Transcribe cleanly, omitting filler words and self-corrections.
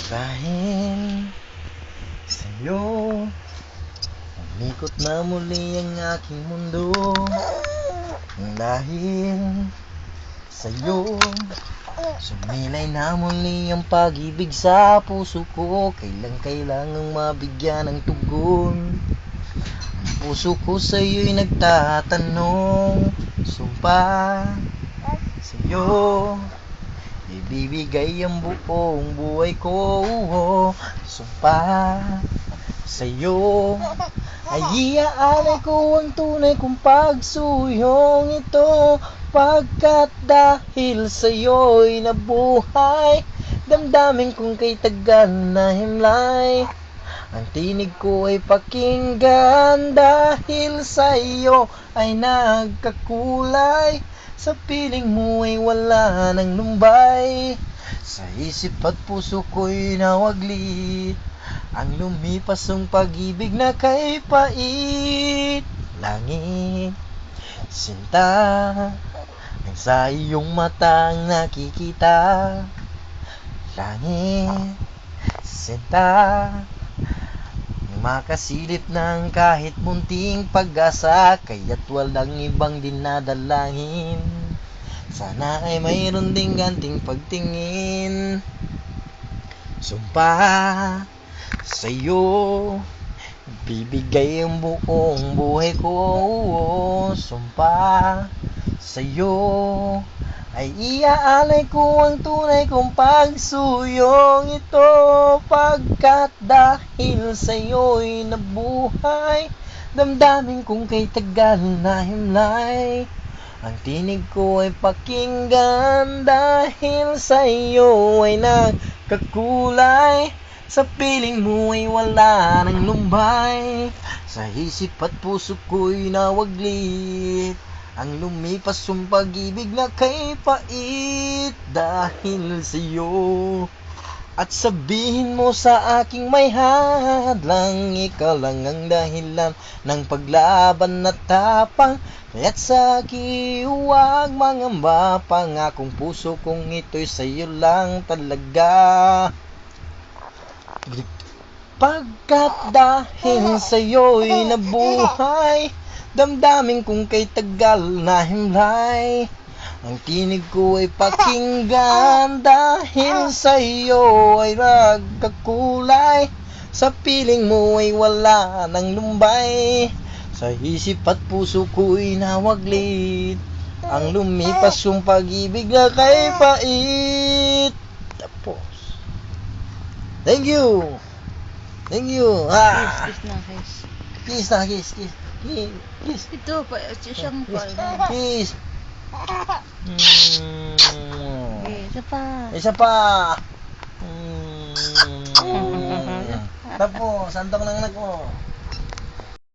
Dahil sa'yo, umikot na muli ang aking mundo. Dahil sa'yo, sumilay na muli ang pag-ibig sa puso ko. Kailangang mabigyan ng tugon. Ang puso ko sa'yo'y nagtatanong. Sumpa sa'yo, ibibigay ang buong buhay ko. Sumpa sa'yo, ay iaalay ko ang tunay kong pagsuyong ito. Pagkat dahil sa'yo'y nabuhay damdamin kong kay tagal na himlay. Ang tinig ko ay pakinggan dahil sa'yo ay nagkakulay. Sa piling mo ay wala ng lumbay. Sa isip at puso ko'y nawaglit ang lumipas ng pag-ibig na kay pait. Langit, sinta, ang sa iyong matang nakikita. Langit, sinta, makasilip ng kahit munting pag-asa. Kaya't walang ibang dinadalangin, sana ay mayroon ding ganting pagtingin. Sumpa sa'yo, bibigay ang buong buhay ko. Sumpa sa'yo, ay iaalay ko ang tunay kong pagsuyong ito. Pagkat dahil sa'yo'y nabuhay damdamin kong kay tagal na himlay. Ang tinig ko ay pakinggan dahil sa'yo ay nagkakulay. Sa piling mo ay wala ng lumbay. Sa isip at puso ko'y nawaglit ang lumipas yung pag-ibig na kay pait. Dahil sa'yo, at sabihin mo sa aking may hadlang, ikaw lang ang dahilan ng paglaban na tapang. Kaya't sa akin huwag mangamba, pangakong puso kong ito'y sa'yo lang talaga. Pagkat dahil sa'yo'y nabuhay damdamin kong kay tagal na himlay. Ang tinig ko ay pakinggan dahil sa'yo ay nagkakulay. Sa piling mo ay wala ng lumbay. Sa isip at puso ko'y nawaglit ang lumipas yung pag-ibig na kay pait. Tapos, thank you. Thank you. Kiss na, kiss. Kiss na, kiss, kiss. Kiss. Ito, siyang pa. Kiss. Isa pa. Isa pa. Tapos, sandang lang na ko.